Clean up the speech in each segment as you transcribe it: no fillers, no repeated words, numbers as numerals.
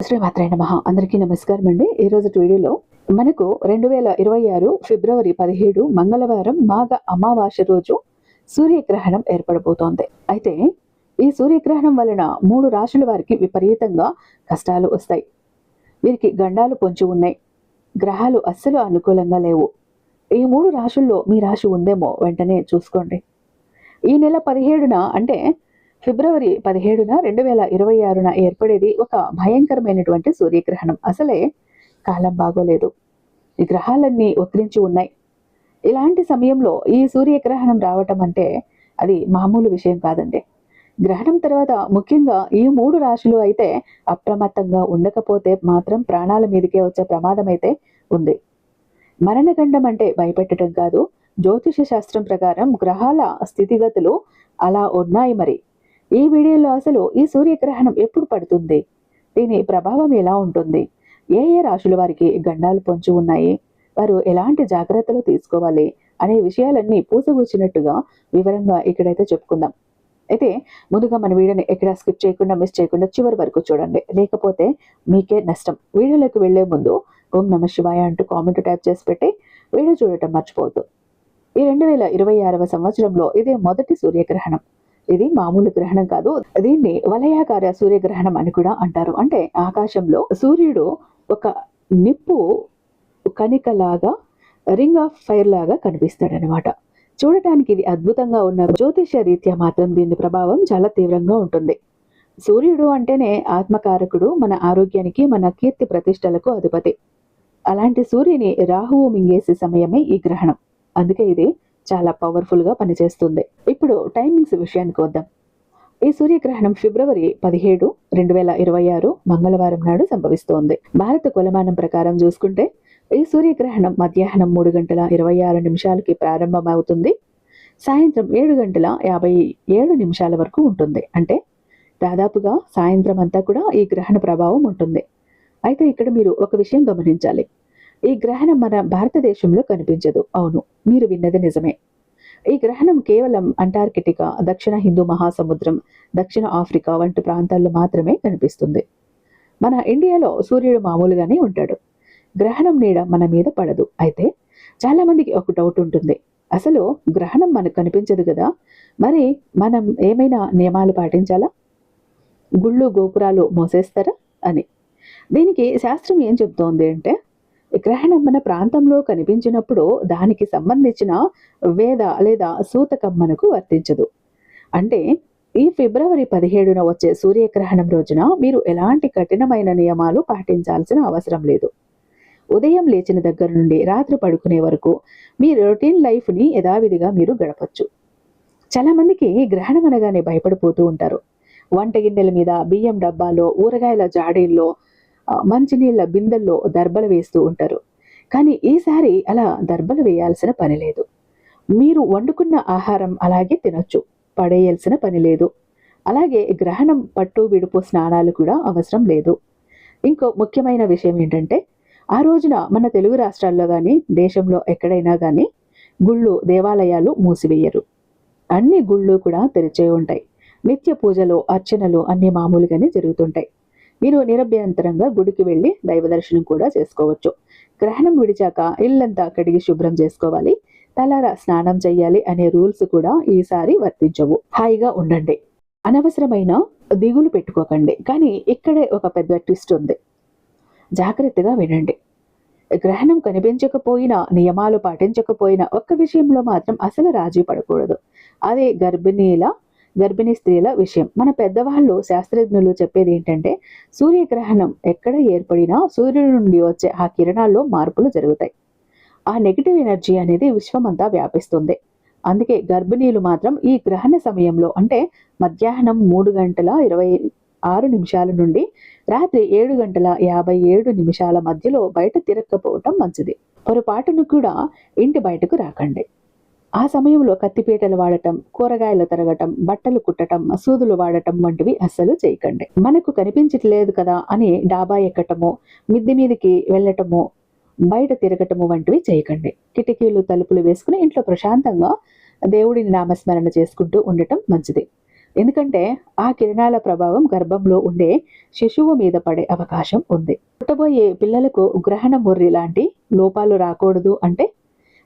శ్రీమాత్రే నమః. అందరికీ నమస్కారం అండి. ఈ రోజు వీడియోలో మనకు 2026 ఫిబ్రవరి 17 మంగళవారం మాఘ అమావాస్య రోజు సూర్యగ్రహణం ఏర్పడబోతోంది. అయితే ఈ సూర్యగ్రహణం వలన 3 రాశుల వారికి విపరీతంగా కష్టాలు వస్తాయి. వీరికి గండాలు పొంచి ఉన్నాయి. గ్రహాలు అస్సలు అనుకూలంగా లేవు. ఈ 3 రాశుల్లో మీ రాశి ఉందేమో వెంటనే చూసుకోండి. ఈ నెల 17న అంటే ఫిబ్రవరి 17న 2026న ఏర్పడేది ఒక భయంకరమైనటువంటి సూర్యగ్రహణం. అసలే కాలం బాగోలేదు. ఈ గ్రహాలన్నీ వక్రించి ఉన్నాయి. ఇలాంటి సమయంలో ఈ సూర్యగ్రహణం రావటం అంటే అది మామూలు విషయం కాదండి. గ్రహణం తర్వాత ముఖ్యంగా ఈ 3 రాశులు అయితే అప్రమత్తంగా ఉండకపోతే మాత్రం ప్రాణాల మీదకే వచ్చే ప్రమాదం అయితే ఉంది. మరణగండం అంటే భయపెట్టడం కాదు. జ్యోతిష శాస్త్రం ప్రకారం గ్రహాల స్థితిగతులు అలా ఉన్నాయి. మరి ఈ వీడియోలో అసలు ఈ సూర్యగ్రహణం ఎప్పుడు పడుతుంది, దీని ప్రభావం ఎలా ఉంటుంది, ఏ ఏ రాశుల వారికి గండాలు పొంచి ఉన్నాయి, వారు ఎలాంటి జాగ్రత్తలు తీసుకోవాలి అనే విషయాలన్నీ పూసగూర్చినట్టుగా వివరంగా ఇక్కడైతే చెప్పుకుందాం. అయితే ముందుగా మన వీడియోని ఎక్కడ స్కిప్ చేయకుండా మిస్ చేయకుండా చివరి వరకు చూడండి, లేకపోతే మీకే నష్టం. వీడియోలోకి వెళ్లే ముందు ఓం నమః శివాయ అంటూ కామెంట్ టైప్ చేసి పెట్టి వీడియో చూడటం మర్చిపోవద్దు. ఈ 2026వ సంవత్సరంలో ఇదే మొదటి సూర్యగ్రహణం. ఇది మామూలు గ్రహణం కాదు. దీన్ని వలయాకార సూర్యగ్రహణం అని కూడా అంటారు. అంటే ఆకాశంలో సూర్యుడు ఒక నిప్పు కణికలాగా, రింగ్ ఆఫ్ ఫైర్ లాగా కనిపిస్తాడనమాట. చూడటానికి ఇది అద్భుతంగా ఉన్న జ్యోతిష రీత్యా మాత్రం దీని ప్రభావం చాలా తీవ్రంగా ఉంటుంది. సూర్యుడు అంటేనే ఆత్మకారకుడు, మన ఆరోగ్యానికి మన కీర్తి ప్రతిష్టలకు అధిపతి. అలాంటి సూర్యుని రాహువు మింగేసే సమయమే ఈ గ్రహణం. అందుకే ఇది చాలా పవర్ఫుల్ గా పనిచేస్తుంది. ఇప్పుడు టైమింగ్స్ విషయానికి వద్దాం. ఈ సూర్యగ్రహణం ఫిబ్రవరి 17, 2026 మంగళవారం నాడు సంభవిస్తోంది. భారత కొలమానం ప్రకారం చూసుకుంటే ఈ సూర్యగ్రహణం మధ్యాహ్నం 3:26 ప్రారంభమవుతుంది. సాయంత్రం 7:57 వరకు ఉంటుంది. అంటే దాదాపుగా సాయంత్రం అంతా కూడా ఈ గ్రహణ ప్రభావం ఉంటుంది. అయితే ఇక్కడ మీరు ఒక విషయం గమనించాలి. ఈ గ్రహణం మన భారతదేశంలో కనిపించదు. అవును, మీరు విన్నది నిజమే. ఈ గ్రహణం కేవలం అంటార్కిటికా, దక్షిణ హిందూ మహాసముద్రం, దక్షిణ ఆఫ్రికా వంటి ప్రాంతాల్లో మాత్రమే కనిపిస్తుంది. మన ఇండియాలో సూర్యుడు మామూలుగానే ఉంటాడు. గ్రహణం నీడ మన మీద పడదు. అయితే చాలా మందికి ఒక డౌట్ ఉంటుంది, అసలు గ్రహణం మనకు కనిపించదు కదా, మరి మనం ఏమైనా నియమాలు పాటించాలా, గుళ్ళు గోపురాలు మోసేస్తారా అని. దీనికి శాస్త్రం ఏం చెప్తోంది అంటే, గ్రహణం మన ప్రాంతంలో కనిపించినప్పుడు దానికి సంబంధించిన వేద లేదా సూతకం మనకు వర్తించదు. అంటే ఈ ఫిబ్రవరి 17న వచ్చే సూర్యగ్రహణం రోజున మీరు ఎలాంటి కఠినమైన నియమాలు పాటించాల్సిన అవసరం లేదు. ఉదయం లేచిన దగ్గర నుండి రాత్రి పడుకునే వరకు మీ రొటీన్ లైఫ్ని యథావిధిగా మీరు గడపచ్చు. చాలా మందికి గ్రహణం అనగానే భయపడిపోతూ ఉంటారు. వంట గిన్నెల మీద, బియ్యం డబ్బాలో, ఊరగాయల జాడీల్లో, మంచినీళ్ళ బిందెల్లో దర్బలు వేస్తూ ఉంటారు. కానీ ఈసారి అలా దర్బలు వేయాల్సిన పని లేదు. మీరు వండుకున్న ఆహారం అలాగే తినొచ్చు, పడేయాల్సిన పని లేదు. అలాగే గ్రహణం పట్టు విడుపు స్నానాలు కూడా అవసరం లేదు. ఇంకో ముఖ్యమైన విషయం ఏంటంటే, ఆ రోజున మన తెలుగు రాష్ట్రాల్లో కానీ దేశంలో ఎక్కడైనా కానీ గుళ్ళు దేవాలయాలు మూసివేయరు. అన్ని గుళ్ళు కూడా తెరిచే ఉంటాయి. నిత్య పూజలు అర్చనలు అన్ని మామూలుగానే జరుగుతుంటాయి. మీరు నిరభ్యంతరంగా గుడికి వెళ్ళి దైవ దర్శనం కూడా చేసుకోవచ్చు. గ్రహణం విడిచాక ఇల్లంతా కడిగి శుభ్రం చేసుకోవాలి, తలారా స్నానం చేయాలి అనే రూల్స్ కూడా ఈసారి వర్తించవు. హాయిగా ఉండండి, అనవసరమైన దిగులు పెట్టుకోకండి. కానీ ఇక్కడే ఒక పెద్ద ట్విస్ట్ ఉంది, జాగ్రత్తగా వినండి. గ్రహణం కనిపించకపోయినా, నియమాలు పాటించకపోయినా ఒక్క విషయంలో మాత్రం అసలు రాజీ పడకూడదు. అదే గర్భిణీ స్త్రీల విషయం. మన పెద్దవాళ్ళు శాస్త్రజ్ఞులు చెప్పేది ఏంటంటే, సూర్యగ్రహణం ఎక్కడ ఏర్పడినా సూర్యుడి నుండి వచ్చే ఆ కిరణాల్లో మార్పులు జరుగుతాయి. ఆ నెగిటివ్ ఎనర్జీ అనేది విశ్వమంతా వ్యాపిస్తుంది. అందుకే గర్భిణీలు మాత్రం ఈ గ్రహణ సమయంలో అంటే మధ్యాహ్నం 3:26 నుండి రాత్రి 7:57 మధ్యలో బయట తిరగకపోవటం మంచిది. పొరపాటును కూడా ఇంటి బయటకు రాకండి. ఆ సమయంలో కత్తిపీటలు వాడటం, కూరగాయలు తరగటం, బట్టలు కుట్టటం, సూదులు వాడటం వంటివి అస్సలు చేయకండి. మనకు కనిపించట్లేదు కదా అని డాబా ఎక్కటము, మిద్ది మీదకి వెళ్ళటము, బయట తిరగటము వంటివి చేయకండి. కిటికీలు తలుపులు వేసుకుని ఇంట్లో ప్రశాంతంగా దేవుడిని నామస్మరణ చేసుకుంటూ ఉండటం మంచిది. ఎందుకంటే ఆ కిరణాల ప్రభావం గర్భంలో ఉండే శిశువు మీద పడే అవకాశం ఉంది. పుట్టబోయే పిల్లలకు గ్రహణ ముర్రి లాంటి లోపాలు రాకూడదు అంటే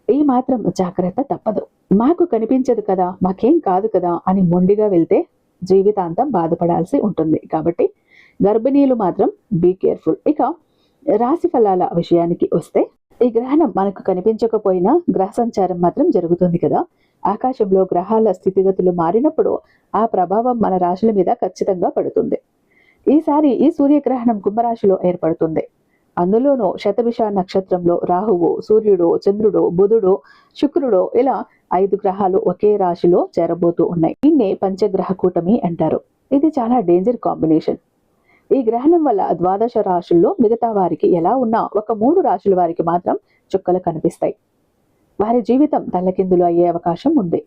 ఈ మాత్రం జాగ్రత్త తప్పదు. మాకు కనిపించదు కదా, మాకేం కాదు కదా అని మొండిగా వెళ్తే జీవితాంతం బాధపడాల్సి ఉంటుంది. కాబట్టి గర్భిణీలు మాత్రం బీ కేర్ఫుల్. ఇక రాశి ఫలాల విషయానికి వస్తే, ఈ గ్రహణం మనకు కనిపించకపోయినా గ్రహ సంచారం మాత్రం జరుగుతుంది కదా. ఆకాశంలో గ్రహాల స్థితిగతులు మారినప్పుడు ఆ ప్రభావం మన రాశుల మీద ఖచ్చితంగా పడుతుంది. ఈసారి ఈ సూర్యగ్రహణం కుంభరాశిలో ఏర్పడుతుంది. అందులోనూ శతభిష నక్షత్రంలో రాహువు, సూర్యుడు, చంద్రుడు, బుధుడు, శుక్రుడు ఇలా 5 గ్రహాలు ఒకే రాశిలో చేరబోతూ ఉన్నాయి. దీన్నే పంచగ్రహ కూటమి అంటారు. ఇది చాలా డేంజర్ కాంబినేషన్. ఈ గ్రహణం వల్ల ద్వాదశ రాశుల్లో మిగతా వారికి ఎలా ఉన్నా ఒక 3 రాశుల వారికి మాత్రం చుక్కలు కనిపిస్తాయి. వారి జీవితం తల్లకిందులు అయ్యే అవకాశం ఉంది.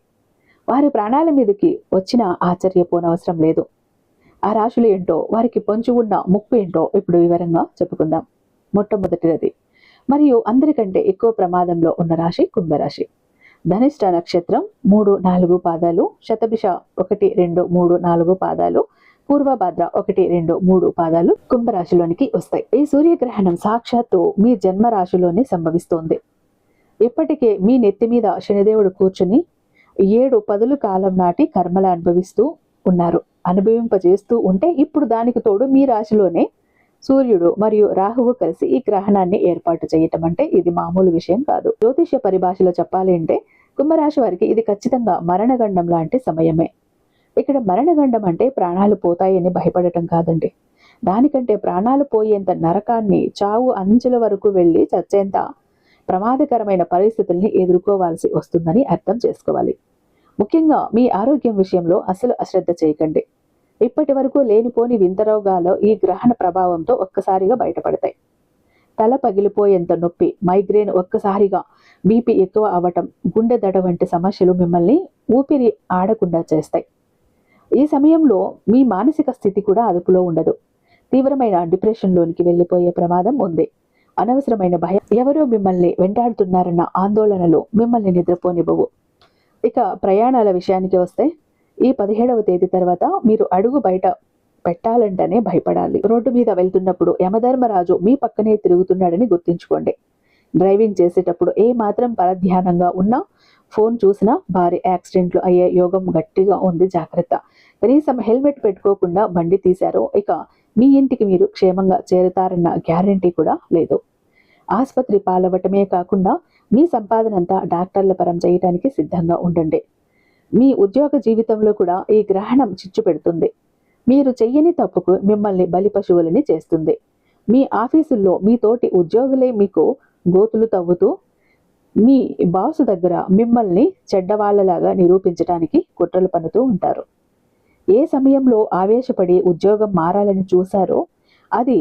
వారి ప్రాణాల మీదకి వచ్చినా ఆశ్చర్యపోనవసరం లేదు. ఆ రాశులు ఏంటో, వారికి పొంచి ఉన్న ముప్పు ఏంటో ఇప్పుడు వివరంగా చెప్పుకుందాం. మొట్టమొదటిది మరియు అందరికంటే ఎక్కువ ప్రమాదంలో ఉన్న రాశి కుంభరాశి. ధనిష్ట నక్షత్రం 3, 4 పాదాలు, శతభిష 1, 2, 3, 4 పాదాలు, పూర్వభద్ర 1, 2, 3 పాదాలు కుంభరాశిలోనికి వస్తాయి. ఈ సూర్యగ్రహణం సాక్షాత్తు మీ జన్మ రాశిలోనే సంభవిస్తోంది. ఇప్పటికే మీ నెత్తి మీద శనిదేవుడు కూర్చుని 7 పదుల కాలం నాటి కర్మలు అనుభవిస్తూ ఉన్నారు. అనుభవింపజేస్తూ ఉంటే ఇప్పుడు దానికి తోడు మీ రాశిలోనే సూర్యుడు మరియు రాహువు కలిసి ఈ గ్రహణాన్ని ఏర్పాటు చేయటం అంటే ఇది మామూలు విషయం కాదు. జ్యోతిష్య పరిభాషలో చెప్పాలి అంటే కుంభరాశి వారికి ఇది ఖచ్చితంగా మరణగండం లాంటి సమయమే. ఇక్కడ మరణగండం అంటే ప్రాణాలు పోతాయని భయపడటం కాదండి. దానికంటే ప్రాణాలు పోయేంత నరకాన్ని, చావు అంచుల వరకు వెళ్ళి చచ్చేంత ప్రమాదకరమైన పరిస్థితుల్ని ఎదుర్కోవాల్సి వస్తుందని అర్థం చేసుకోవాలి. ముఖ్యంగా మీ ఆరోగ్యం విషయంలో అసలు అశ్రద్ధ చేయకండి. ఇప్పటి వరకు లేనిపోని వింత రోగాలు ఈ గ్రహణ ప్రభావంతో ఒక్కసారిగా బయటపడతాయి. తల పగిలిపోయేంత నొప్పి, మైగ్రేన్, ఒక్కసారిగా బీపీ ఎక్కువ అవ్వటం, గుండె దడ వంటి సమస్యలు మిమ్మల్ని ఊపిరి ఆడకుండా చేస్తాయి. ఈ సమయంలో మీ మానసిక స్థితి కూడా అదుపులో ఉండదు. తీవ్రమైన డిప్రెషన్లోనికి వెళ్ళిపోయే ప్రమాదం ఉంది. అనవసరమైన భయం, ఎవరో మిమ్మల్ని వెంటాడుతున్నారన్న ఆందోళనలు మిమ్మల్ని నిద్రపోనివ్వవు. ఇక ప్రయాణాల విషయానికి వస్తే, ఈ 17వ తేదీ తర్వాత మీరు అడుగు బయట పెట్టాలంటేనే భయపడాలి. రోడ్డు మీద వెళ్తున్నప్పుడు యమధర్మరాజు మీ పక్కనే తిరుగుతున్నాడని గుర్తుంచుకోండి. డ్రైవింగ్ చేసేటప్పుడు ఏ మాత్రం పరధ్యానంగా ఉన్నా, ఫోన్ చూసినా భారీ యాక్సిడెంట్లు అయ్యే యోగం గట్టిగా ఉంది. జాగ్రత్త. కనీసం హెల్మెట్ పెట్టుకోకుండా బండి తీశారో ఇక మీ ఇంటికి మీరు క్షేమంగా చేరుతారన్న గ్యారంటీ కూడా లేదు. ఆసుపత్రి పాలవటమే కాకుండా మీ సంపాదనంతా డాక్టర్ల పరం చేయటానికి సిద్ధంగా ఉండండి. మీ ఉద్యోగ జీవితంలో కూడా ఈ గ్రహణం చిచ్చు పెడుతుంది. మీరు చెయ్యని తప్పుకు మిమ్మల్ని బలి పశువులని చేస్తుంది. మీ ఆఫీసుల్లో మీ తోటి ఉద్యోగులే మీకు గోతులు తవ్వుతూ మీ బాసు దగ్గర మిమ్మల్ని చెడ్డవాళ్లలాగా నిరూపించడానికి కుట్రలు పన్నుతూ ఉంటారు. ఏ సమయంలో ఆవేశపడి ఉద్యోగం మారాలని చూశారో అది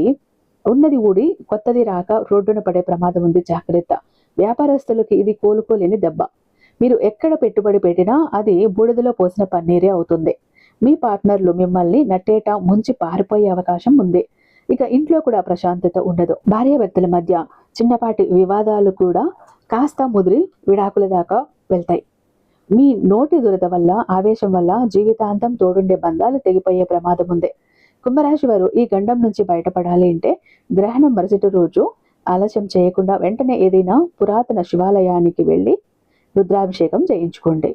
ఉన్నది ఊడి కొత్తది రాక రోడ్డున పడే ప్రమాదం ఉంది. జాగ్రత్త. వ్యాపారస్తులకి ఇది కోలుకోలేని దెబ్బ. మీరు ఎక్కడ పెట్టుబడి పెట్టినా అది బూడిదలో పోసిన పన్నీరే అవుతుంది. మీ పార్ట్నర్లు మిమ్మల్ని నట్టేట ముంచి పారిపోయే అవకాశం ఉంది. ఇక ఇంట్లో కూడా ప్రశాంతత ఉండదు. భార్యాభర్తల మధ్య చిన్నపాటి వివాదాలు కూడా కాస్త ముదిరి విడాకుల దాకా వెళ్తాయి. మీ నోటి దురద వల్ల, ఆవేశం వల్ల జీవితాంతం తోడుండే బంధాలు తెగిపోయే ప్రమాదం ఉంది. కుంభరాశి వారు ఈ గండం నుంచి బయటపడాలి అంటే గ్రహణం మరుసటి రోజు ఆలస్యం చేయకుండా వెంటనే ఏదైనా పురాతన శివాలయానికి వెళ్ళి రుద్రాభిషేకం చేయించుకోండి.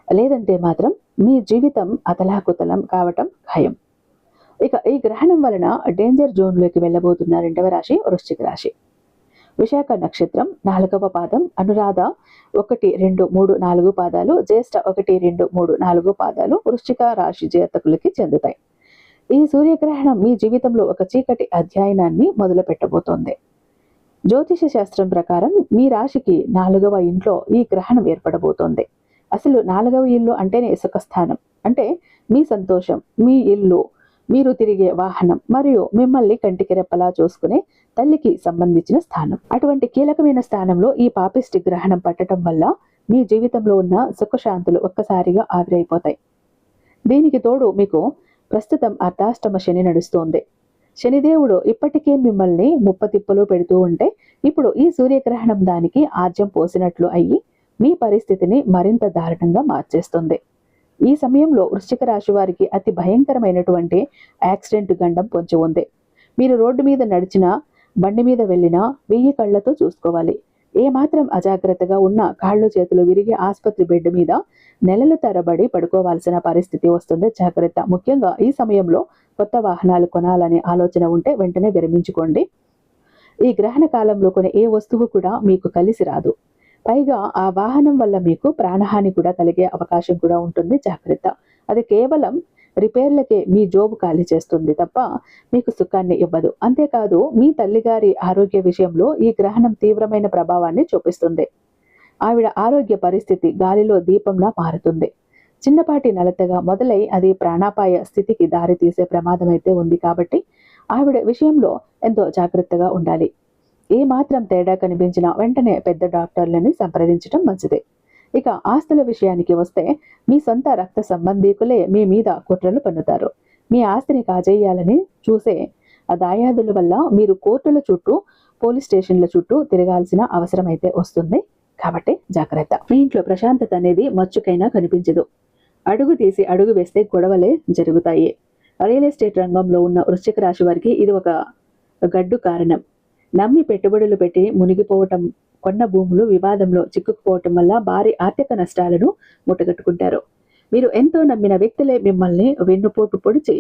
లేదంటే మాత్రం మీ జీవితం అతలాకుతలం కావటం ఖాయం. ఇక ఈ గ్రహణం వలన డేంజర్ జోన్లోకి వెళ్ళబోతున్న 2వ రాశి వృశ్చిక రాశి. విశాఖ నక్షత్రం 4వ పాదం, అనురాధ 1, 2, 3, 4 పాదాలు, జ్యేష్ఠ 1, 2, 3, 4 పాదాలు వృశ్చిక రాశి జాతకులకి చెందుతాయి. ఈ సూర్యగ్రహణం మీ జీవితంలో ఒక చీకటి అధ్యయనాన్ని మొదలు పెట్టబోతోంది. జ్యోతిష శాస్త్రం ప్రకారం మీ రాశికి 4వ ఇంట్లో ఈ గ్రహణం ఏర్పడబోతోంది. అసలు 4వ ఇల్లు అంటేనే సుఖస్థానం. అంటే మీ సంతోషం, మీ ఇల్లు, మీరు తిరిగే వాహనం మరియు మిమ్మల్ని కంటికి రెప్పలా చూసుకునే తల్లికి సంబంధించిన స్థానం. అటువంటి కీలకమైన స్థానంలో ఈ పాపిష్టి గ్రహణం పట్టడం వల్ల మీ జీవితంలో ఉన్న సుఖశాంతులు ఒక్కసారిగా ఆవిరైపోతాయి. దీనికి తోడు మీకు ప్రస్తుతం అర్ధాష్టమ శని నడుస్తోంది. శనిదేవుడు ఇప్పటికే మిమ్మల్ని ముప్పతిప్పలు పెడుతూ ఉంటే ఇప్పుడు ఈ సూర్యగ్రహణం దానికి ఆజ్యం పోసినట్లు అయ్యి మీ పరిస్థితిని మరింత దారుణంగా మార్చేస్తుంది. ఈ సమయంలో వృశ్చిక రాశి వారికి అతి భయంకరమైనటువంటి యాక్సిడెంట్ గండం పొంచి ఉంది. మీరు రోడ్డు మీద నడిచినా, బండి మీద వెళ్ళినా 1000 కళ్లతో చూసుకోవాలి. ఏమాత్రం అజాగ్రత్తగా ఉన్న కాళ్ళు చేతులు విరిగి ఆసుపత్రి బెడ్ మీద నెలల తరబడి పడుకోవాల్సిన పరిస్థితి వస్తుంది. జాగ్రత్త. ముఖ్యంగా ఈ సమయంలో కొత్త వాహనాలు కొనాలనే ఆలోచన ఉంటే వెంటనే విరమించుకోండి. ఈ గ్రహణ కాలంలో కొనే ఏ వస్తువు కూడా మీకు కలిసి రాదు. పైగా ఆ వాహనం వల్ల మీకు ప్రాణహాని కూడా కలిగే అవకాశం కూడా ఉంటుంది. జాగ్రత్త. అది కేవలం రిపేర్లకే మీ జోబు ఖాళీ చేస్తుంది తప్ప మీకు సుఖాన్ని ఇవ్వదు. అంతేకాదు, మీ తల్లిగారి ఆరోగ్య విషయంలో ఈ గ్రహణం తీవ్రమైన ప్రభావాన్ని చూపిస్తుంది. ఆవిడ ఆరోగ్య పరిస్థితి గాలిలో దీపంలా మారుతుంది. చిన్నపాటి నలతగా మొదలై అది ప్రాణాపాయ స్థితికి దారి తీసే ప్రమాదం అయితే ఉంది. కాబట్టి ఆవిడ విషయంలో ఎంతో జాగ్రత్తగా ఉండాలి. ఏ మాత్రం తేడా కనిపించినా వెంటనే పెద్ద డాక్టర్లని సంప్రదించడం మంచిది. ఇక ఆస్తుల విషయానికి వస్తే, మీ సొంత రక్త సంబంధీకులే మీ మీద కుట్రలు పన్నుతారు. మీ ఆస్తిని కాజేయాలని చూసే ఆ దాయాదుల వల్ల మీరు కోర్టుల చుట్టూ, పోలీస్ స్టేషన్ల చుట్టూ తిరగాల్సిన అవసరం అయితే వస్తుంది. కాబట్టి జాగ్రత్త. మీ ఇంట్లో ప్రశాంతత అనేది మచ్చుకైనా కనిపించదు. అడుగు తీసి అడుగు వేస్తే గొడవలే జరుగుతాయి. రియల్ ఎస్టేట్ రంగంలో ఉన్న వృశ్చిక రాశి వారికి ఇది ఒక గడ్డు కారణం. నమ్మి పెట్టుబడులు పెట్టి మునిగిపోవటం, కొన్న భూములు వివాదంలో చిక్కుకుపోవటం వల్ల భారీ ఆర్థిక నష్టాలను ముట్టగట్టుకుంటారు. మీరు ఎంతో నమ్మిన వ్యక్తులే మిమ్మల్ని వెన్నుపోటు పొడిచి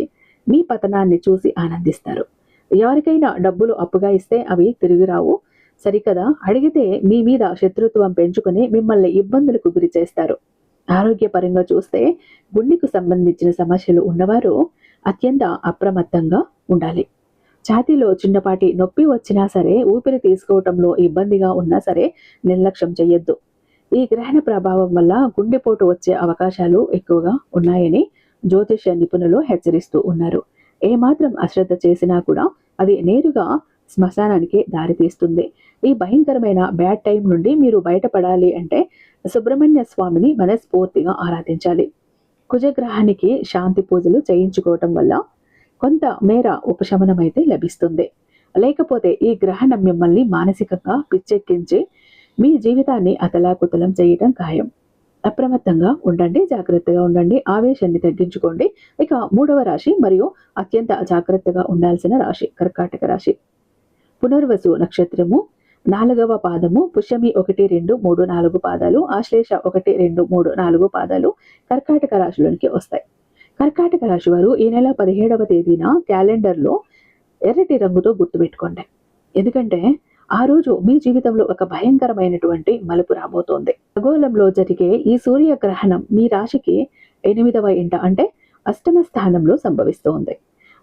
మీ పతనాన్ని చూసి ఆనందిస్తారు. ఎవరికైనా డబ్బులు అప్పుగా ఇస్తే అవి తిరిగి రావు. సరికదా, అడిగితే మీ మీద శత్రుత్వం పెంచుకొని మిమ్మల్ని ఇబ్బందులకు గురి చేస్తారు. ఆరోగ్యపరంగా చూస్తే, గుండెకు సంబంధించిన సమస్యలు ఉన్నవారు అత్యంత అప్రమత్తంగా ఉండాలి. ఛాతీలో చిన్నపాటి నొప్పి వచ్చినా సరే, ఊపిరి తీసుకోవటంలో ఇబ్బందిగా ఉన్నా సరే నిర్లక్ష్యం చేయొద్దు. ఈ గ్రహణ ప్రభావం వల్ల గుండెపోటు వచ్చే అవకాశాలు ఎక్కువగా ఉన్నాయని జ్యోతిష నిపుణులు హెచ్చరిస్తూ ఉన్నారు. ఏమాత్రం అశ్రద్ధ చేసినా కూడా అది నేరుగా శ్మశానానికి దారితీస్తుంది. ఈ భయంకరమైన బ్యాడ్ టైం నుండి మీరు బయటపడాలి అంటే సుబ్రహ్మణ్య స్వామిని మనస్ఫూర్తిగా ఆరాధించాలి. కుజగ్రహానికి శాంతి పూజలు చేయించుకోవటం వల్ల కొంత మేర ఉపశమనం అయితే లభిస్తుంది. లేకపోతే ఈ గ్రహణం మిమ్మల్ని మానసికంగా పిచ్చెక్కించి మీ జీవితాన్ని అతలాకుతలం చేయటం ఖాయం. అప్రమత్తంగా ఉండండి, జాగ్రత్తగా ఉండండి, ఆవేశాన్ని తగ్గించుకోండి. ఇక 3వ రాశి మరియు అత్యంత జాగ్రత్తగా ఉండాల్సిన రాశి కర్కాటక రాశి. పునర్వసు నక్షత్రము 4వ పాదము, పుష్యమి 1, 2, 3, 4 పాదాలు, ఆశ్లేష 1, 2, 3, 4 పాదాలు కర్కాటక రాశిలోనికి వస్తాయి. కర్కాటక రాశి వారు ఈ నెల 17వ తేదీన క్యాలెండర్లో ఎర్రటి రంగుతో గుర్తుపెట్టుకోండి. ఎందుకంటే ఆ రోజు మీ జీవితంలో ఒక భయంకరమైనటువంటి మలుపు రాబోతోంది. ఖగోళంలో జరిగే ఈ సూర్యగ్రహణం మీ రాశికి 8వ ఇంట అంటే అష్టమ స్థానంలో సంభవిస్తోంది.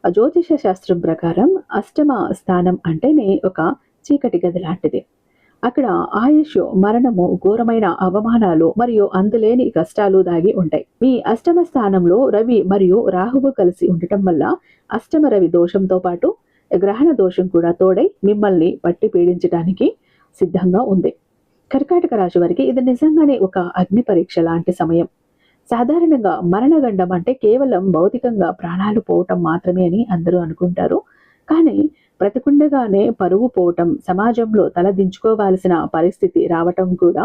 ఆ జ్యోతిష శాస్త్రం ప్రకారం అష్టమ స్థానం అంటేనే ఒక చీకటి గది లాంటిది. అక్కడ ఆయుష్, మరణము, ఘోరమైన అవమానాలు మరియు అంతులేని కష్టాలు దాగి ఉంటాయి. మీ అష్టమ స్థానంలో రవి మరియు రాహువు కలిసి ఉండటం వల్ల అష్టమ రవి దోషంతో పాటు గ్రహణ దోషం కూడా తోడై మిమ్మల్ని పట్టి పీడించడానికి సిద్ధంగా ఉంది. కర్కాటక రాశి వారికి ఇది నిజంగానే ఒక అగ్ని పరీక్ష లాంటి సమయం. సాధారణంగా మరణగండం అంటే కేవలం భౌతికంగా ప్రాణాలు పోవటం మాత్రమే అని అందరూ అనుకుంటారు. కానీ బ్రతికుండగానే పరువు పోవటం, సమాజంలో తలదించుకోవాల్సిన పరిస్థితి రావటం కూడా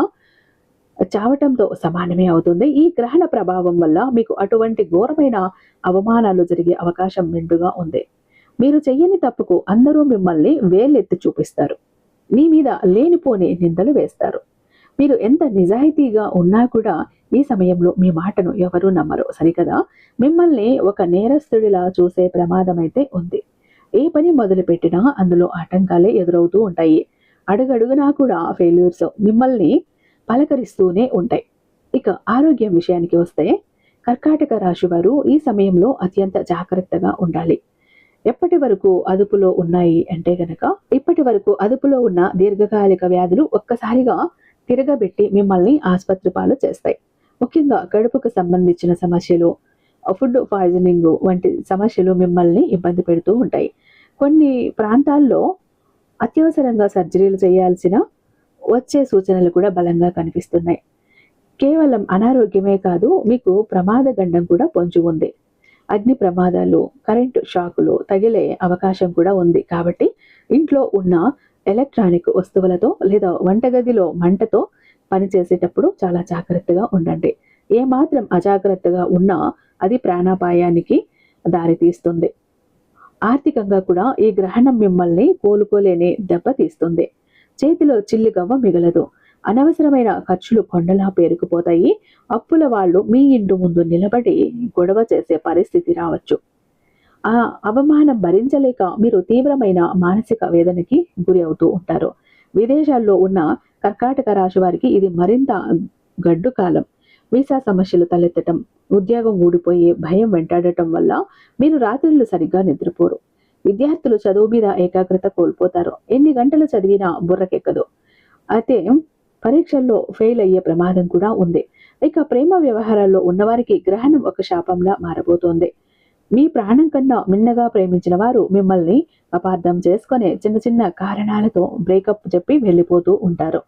చావటంతో సమానమే అవుతుంది. ఈ గ్రహణ ప్రభావం వల్ల మీకు అటువంటి ఘోరమైన అవమానాలు జరిగే అవకాశం మెండుగా ఉంది. మీరు చెయ్యని తప్పుకు అందరూ మిమ్మల్ని వేలెత్తి చూపిస్తారు. మీ మీద లేనిపోని నిందలు వేస్తారు. మీరు ఎంత నిజాయితీగా ఉన్నా కూడా ఈ సమయంలో మీ మాటను ఎవరూ నమ్మరు. సరికదా, మిమ్మల్ని ఒక నేరస్తుడిలా చూసే ప్రమాదం అయితే ఉంది. ఏ పని మొదలుపెట్టినా అందులో ఆటంకాలే ఎదురవుతూ ఉంటాయి. అడుగడుగునా కూడా ఫెయిల్యూర్స్ మిమ్మల్ని పలకరిస్తూనే ఉంటాయి. ఇక ఆరోగ్యం విషయానికి వస్తే, కర్కాటక రాశి వారు ఈ సమయంలో అత్యంత జాగ్రత్తగా ఉండాలి. ఎప్పటి వరకు అదుపులో ఉన్నాయి అంటే గనక, ఇప్పటి వరకు అదుపులో ఉన్న దీర్ఘకాలిక వ్యాధులు ఒక్కసారిగా తిరగబెట్టి మిమ్మల్ని ఆసుపత్రి పాలు చేస్తాయి. ముఖ్యంగా కడుపుకు సంబంధించిన సమస్యలు, ఫుడ్ పాయిజనింగ్ వంటి సమస్యలు మిమ్మల్ని ఇబ్బంది పెడుతూ ఉంటాయి. కొన్ని ప్రాంతాల్లో అత్యవసరంగా సర్జరీలు చేయాల్సిన వచ్చే సూచనలు కూడా బలంగా కనిపిస్తున్నాయి. కేవలం అనారోగ్యమే కాదు, మీకు ప్రమాద గండం కూడా పొంచి ఉంది. అగ్ని ప్రమాదాలు, కరెంటు షాకులు తగిలే అవకాశం కూడా ఉంది. కాబట్టి ఇంట్లో ఉన్న ఎలక్ట్రానిక్ వస్తువులతో లేదా వంటగదిలో మంటతో పనిచేసేటప్పుడు చాలా జాగ్రత్తగా ఉండండి. ఏమాత్రం అజాగ్రత్తగా ఉన్నా అది ప్రాణాపాయానికి దారితీస్తుంది. ఆర్థికంగా కూడా ఈ గ్రహణం మిమ్మల్ని కోలుకోలేని దెబ్బతీస్తుంది. చేతిలో చిల్లిగవ్వ మిగలదు. అనవసరమైన ఖర్చులు కొండలా పేరుకుపోతాయి. అప్పుల వాళ్ళు మీ ఇంటి ముందు నిలబడి గొడవ చేసే పరిస్థితి రావచ్చు. ఆ అవమానం భరించలేక మీరు తీవ్రమైన మానసిక వేదనకి గురి అవుతూ ఉంటారు. విదేశాల్లో ఉన్న కర్కాటక రాశి వారికి ఇది మరింత గడ్డు కాలం. వీసా సమస్యలు తలెత్తటం, ఉద్యోగం ఊడిపోయి భయం వెంటాడటం వల్ల మీరు రాత్రులు సరిగ్గా నిద్రపోరు. విద్యార్థులు చదువు మీద ఏకాగ్రత కోల్పోతారు. ఎన్ని గంటలు చదివినా బుర్రకెక్కదు. అయితే పరీక్షల్లో ఫెయిల్ అయ్యే ప్రమాదం కూడా ఉంది. ఇక ప్రేమ వ్యవహారాల్లో ఉన్నవారికి గ్రహణం ఒక శాపంలా మారబోతోంది. మీ ప్రాణం కన్నా మిన్నగా ప్రేమించిన వారు మిమ్మల్ని అపార్థం చేసుకునే చిన్న చిన్న కారణాలతో బ్రేకప్ చెప్పి వెళ్ళిపోతూ ఉంటారు.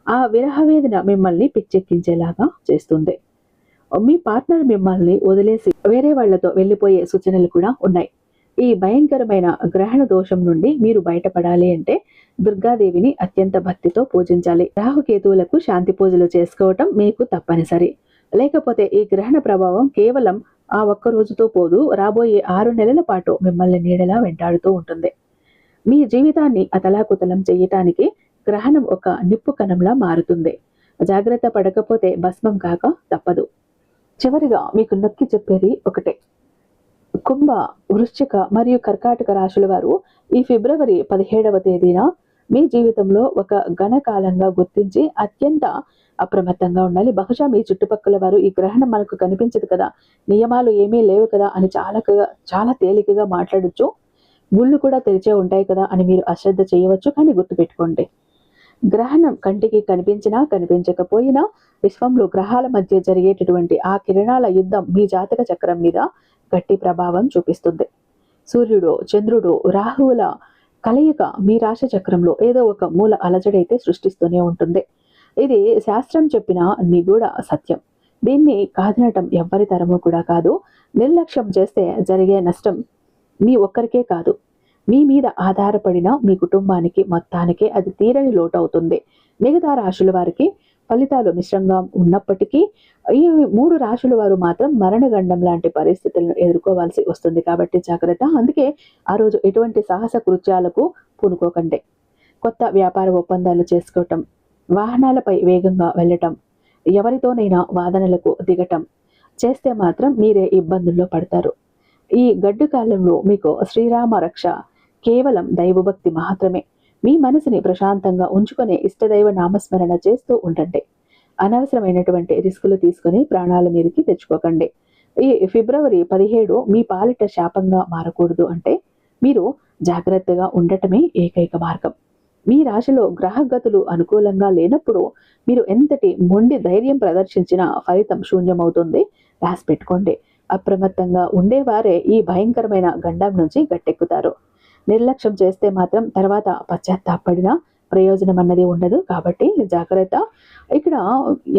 ఆ విరహ వేదన మిమ్మల్ని పిచ్చెక్కించేలాగా చేస్తుంది. మీ పార్ట్నర్ మిమ్మల్ని వదిలేసి వేరే వాళ్లతో వెళ్ళిపోయే సూచనలు కూడా ఉన్నాయి. ఈ భయంకరమైన గ్రహణ దోషం నుండి మీరు బయటపడాలి అంటే దుర్గాదేవిని అత్యంత భక్తితో పూజించాలి. రాహుకేతువులకు శాంతి పూజలు చేసుకోవటం మీకు తప్పనిసరి. లేకపోతే ఈ గ్రహణ ప్రభావం కేవలం ఆ ఒక్క రోజుతో పోదు, రాబోయే 6 నెలల పాటు మిమ్మల్ని నీడలా వెంటాడుతూ ఉంటుంది. మీ జీవితాన్ని అతలాకుతలం చేయటానికి గ్రహణం ఒక నిప్పు కణంలా మారుతుంది. జాగ్రత్త పడకపోతే భస్మం కాక తప్పదు. చివరిగా మీకు నొక్కి చెప్పేది ఒకటే. కుంభ, వృశ్చిక మరియు కర్కాటక రాశుల వారు ఈ ఫిబ్రవరి 17వ తేదీన మీ జీవితంలో ఒక ఘనకాలంగా గుర్తించి అత్యంత అప్రమత్తంగా ఉండాలి. బహుశా మీ చుట్టుపక్కల వారు ఈ గ్రహణం మనకు కనిపించదు కదా, నియమాలు ఏమీ లేవు కదా అని చాలా తేలికగా మాట్లాడొచ్చు. గుళ్ళు కూడా తెరిచే ఉంటాయి కదా అని మీరు అశ్రద్ధ చేయవచ్చు. కానీ గుర్తుపెట్టుకోండి, గ్రహణం కంటికి కనిపించినా కనిపించకపోయినా విశ్వంలో గ్రహాల మధ్య జరిగేటటువంటి ఆ కిరణాల యుద్ధం మీ జాతక చక్రం మీద గట్టి ప్రభావం చూపిస్తుంది. సూర్యుడు, చంద్రుడు, రాహువుల కలయిక మీ రాశి చక్రంలో ఏదో ఒక మూల అలజడైతే సృష్టిస్తూనే ఉంటుంది. ఇది శాస్త్రం చెప్పిన నిగూఢ సత్యం. దీన్ని కాదనటం ఎవ్వరి తరము కూడా కాదు. నిర్లక్ష్యం చేస్తే జరిగే నష్టం మీ ఒక్కరికే కాదు, మీ మీద ఆధారపడిన మీ కుటుంబానికి మొత్తానికే అది తీరని లోటు అవుతుంది. మిగతా రాశుల వారికి ఫలితాలు మిశ్రంగా ఉన్నప్పటికీ ఈ 3 రాశుల వారు మాత్రం మరణగండం లాంటి పరిస్థితులను ఎదుర్కోవాల్సి వస్తుంది. కాబట్టి జాగ్రత్త. అందుకే ఆ రోజు ఎటువంటి సాహస కృత్యాలకు పూనుకోకండి. కొత్త వ్యాపార ఒప్పందాలు చేసుకోవటం, వాహనాలపై వేగంగా వెళ్ళటం, ఎవరితోనైనా వాదనలకు దిగటం చేస్తే మాత్రం మీరే ఇబ్బందుల్లో పడతారు. ఈ గడ్డు కాలంలో మీకు శ్రీరామ రక్ష కేవలం దైవభక్తి మాత్రమే. మీ మనసుని ప్రశాంతంగా ఉంచుకునే ఇష్టదైవ నామస్మరణ చేస్తూ ఉండండి. అనవసరమైనటువంటి రిస్కులు తీసుకుని ప్రాణాల మీదకి తెచ్చుకోకండి. ఈ ఫిబ్రవరి 17 మీ పాలిట శాపంగా మారకూడదు అంటే మీరు జాగ్రత్తగా ఉండటమే ఏకైక మార్గం. మీ రాశిలో గ్రహగతులు అనుకూలంగా లేనప్పుడు మీరు ఎంతటి మొండి ధైర్యం ప్రదర్శించినా ఫలితం శూన్యమవుతుంది. రాసి పెట్టుకోండి. అప్రమత్తంగా ఉండేవారే ఈ భయంకరమైన గండం నుంచి గట్టెక్కుతారు. నిర్లక్ష్యం చేస్తే మాత్రం తర్వాత పశ్చాత్తాపడినా ప్రయోజనం అన్నది ఉండదు. కాబట్టి జాగ్రత్త. ఇక్కడ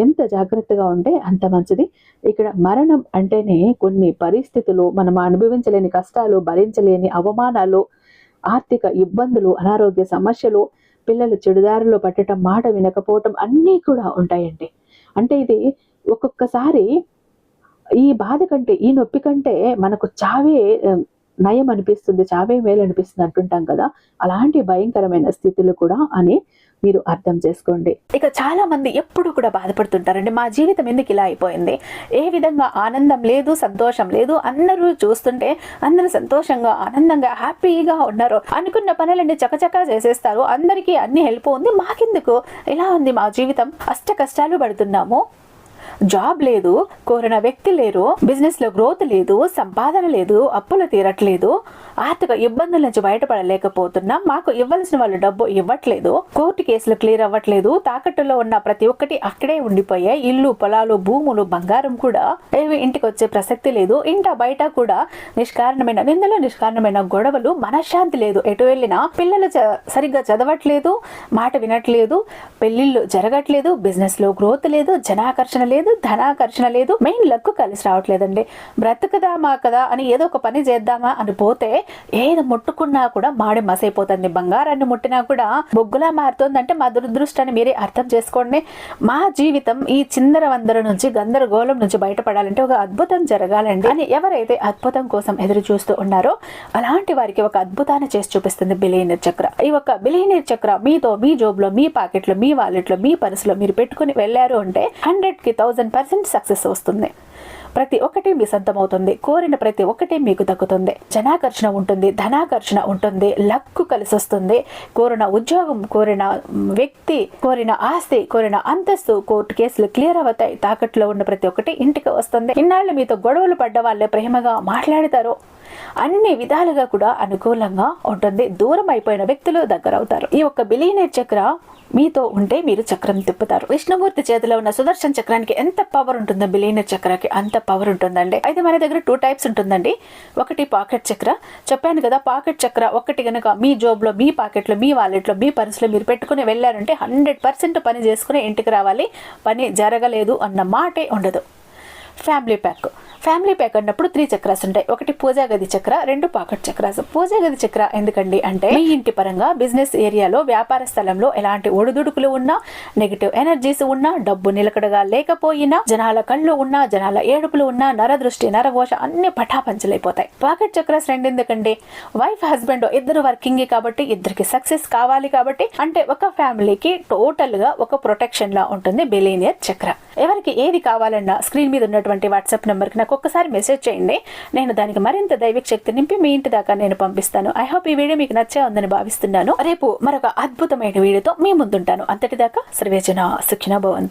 ఎంత జాగ్రత్తగా ఉంటే అంత మంచిది. ఇక్కడ మరణం అంటేనే కొన్ని పరిస్థితులు, మనం అనుభవించలేని కష్టాలు, భరించలేని అవమానాలు, ఆర్థిక ఇబ్బందులు, అనారోగ్య సమస్యలు, పిల్లలు చెడుదారిలో పట్టడం, మాట వినకపోవటం అన్నీ కూడా ఉంటాయండి. అంటే ఇది ఒక్కొక్కసారి ఈ బాధ కంటే, ఈ నొప్పి కంటే మనకు చావే నయం అనిపిస్తుంది, చావే మేలు అనిపిస్తుంది అంటుంటాం కదా. అలాంటి భయంకరమైన స్థితులు కూడా అని మీరు అర్థం చేసుకోండి. ఇక చాలా మంది ఎప్పుడు కూడా బాధపడుతుంటారండి, మా జీవితం ఎందుకు ఇలా అయిపోయింది, ఏ విధంగా ఆనందం లేదు, సంతోషం లేదు, అందరూ చూస్తుంటే అందరూ సంతోషంగా ఆనందంగా హ్యాపీగా ఉన్నారు, అనుకున్న పనులన్నీ చకచకా చేసేస్తారు, అందరికీ అన్ని హెల్ప్ ఉంది, మాకెందుకు ఇలా ఉంది మా జీవితం, అష్ట కష్టాలు పడుతున్నాము, జాబ్ లేదు, కోరిన వ్యక్తి లేరు, బిజినెస్ లో గ్రోత్ లేదు, సంపాదన లేదు, అప్పులు తీరట్లేదు, ఆర్థిక ఇబ్బందుల నుంచి బయటపడలేకపోతున్నాం, మాకు ఇవ్వాల్సిన వాళ్ళు డబ్బు ఇవ్వట్లేదు, కోర్టు కేసులు క్లియర్ అవ్వట్లేదు, తాకట్టులో ఉన్న ప్రతి ఒక్కటి అక్కడే ఉండిపోయాయి, ఇల్లు, పొలాలు, భూములు, బంగారం కూడా ఏవి ఇంటికి వచ్చే ప్రసక్తి లేదు, ఇంట బయట కూడా నిష్కారణమైన నిందలు, నిష్కారణమైన గొడవలు, మనశ్శాంతి లేదు, ఎటు వెళ్ళినా పిల్లలు సరిగ్గా చదవట్లేదు, మాట వినట్లేదు, పెళ్లిళ్ళు జరగట్లేదు, బిజినెస్ లో గ్రోత్ లేదు, జనాకర్షణ లేదు, లేదు, ధనాకర్షణ లేదు, మెయిన్ లక్ కలిసి రావట్లేదండి. బ్రతకదామా కదా అని ఏదో ఒక పని చేద్దామా అని పోతే ఏది ముట్టుకున్నా కూడా మాడి మసైపోతుంది. బంగారాన్ని ముట్టినా కూడా బొగ్గులా మారుతుందంటే మా దురదృష్టాన్ని మీరే అర్థం చేసుకోండి. మా జీవితం ఈ చిందర వందర నుంచి, గందరగోళం నుంచి బయటపడాలంటే ఒక అద్భుతం జరగాలండి అని ఎవరైతే అద్భుతం కోసం ఎదురు చూస్తూ ఉన్నారో అలాంటి వారికి ఒక అద్భుతాన్ని చేసి చూపిస్తుంది బిలియనీర్ చక్ర. ఈ ఒక బిలియనీర్ చక్ర మీతో, మీ జోబులో, మీ పాకెట్లో, మీ వాలెట్లో, మీ పర్సులో మీరు పెట్టుకుని వెళ్ళారు అంటే 100కి 1000% సక్సెస్ వస్తుంది. ప్రతి ఒక్కటి మీ సొంతమవుతుంది. కోరిన ప్రతి ఒక్కటి మీకు దక్కుతుంది. జనాకర్షణ ఉంటుంది, ధనాకర్షణ ఉంటుంది, లక్కు కలిసి వస్తుంది. కోరిన ఉద్యోగం, కోరిన వ్యక్తి, కోరిన ఆస్తి, కోరిన అంతస్తు, కోర్టు కేసులు క్లియర్ అవుతాయి. తాకట్లో ఉన్న ప్రతి ఒక్కటి ఇంటికి వస్తుంది. ఇన్నాళ్ళు మీతో గొడవలు పడ్డ వాళ్ళే ప్రేమగా మాట్లాడతారు. అన్ని విధాలుగా కూడా అనుకూలంగా ఉంటుంది. దూరం అయిపోయిన వ్యక్తులు దగ్గర అవుతారు. ఈ ఒక్క బిలియనీర్ చక్ర మీతో ఉంటే మీరు చక్రం తిప్పుతారు. విష్ణుమూర్తి చేతిలో ఉన్న సుదర్శన చక్రానికి ఎంత పవర్ ఉంటుందో బిలియనీర్ చక్రానికి అంత పవర్ ఉంటుందండి. అయితే మన దగ్గర 2 టైప్స్ ఉంటుందండి. ఒకటి పాకెట్ చక్ర, చెప్పాను కదా, పాకెట్ చక్ర ఒకటి గనక మీ జోబులో, మీ పాకెట్లో, మీ వాలెట్లో, మీ పర్సులో మీరు పెట్టుకుని వెళ్ళారంటే 100% పని చేసుకుని ఇంటికి రావాలి. పని జరగలేదు అన్న మాటే ఉండదు. ఫ్యామిలీ ప్యాక్ అన్నప్పుడు 3 చక్రాస్ ఉంటాయి. ఒకటి పూజా గది చక్ర, 2 పాకెట్ చక్రాస్. పూజా గది చక్ర ఎందుకండి అంటే మీ ఇంటి పరంగా, బిజినెస్ ఏరియాలో, వ్యాపార స్థలంలో ఎలాంటి ఒడిదుడుకులు ఉన్నా, నెగిటివ్ ఎనర్జీస్ ఉన్నా, డబ్బు నిలకడగా లేకపోయినా, జనాల కళ్ళు ఉన్నా, జనాల ఏడుపులు ఉన్నా, నరదృష్టి, నరఘోష అన్ని పటాపంచలైపోతాయి. పాకెట్ చక్రాస్ 2 ఎందుకండి, వైఫ్ హస్బెండ్ ఇద్దరు వర్కింగ్ కాబట్టి, ఇద్దరికి సక్సెస్ కావాలి కాబట్టి, అంటే ఒక ఫ్యామిలీకి టోటల్ గా ఒక ప్రొటెక్షన్ లా ఉంటుంది బిలియనీర్ చక్ర. ఎవరికి ఏది కావాలన్నా స్క్రీన్ మీద ఉన్నటువంటి వాట్సాప్ నెంబర్ కి నాకు ఒక్కసారి మెసేజ్ చేయండి. నేను దానికి మరింత దైవిక శక్తి నింపి మీ ఇంటి దాకా నేను పంపిస్తాను. ఐ హోప్ ఈ వీడియో మీకు నచ్చే ఉందని భావిస్తున్నాను. రేపు మరొక అద్భుతమైన వీడియోతో మీ ముందుంటాను. అంతటిదాకా సర్వేజన సుఖినో భవంతు.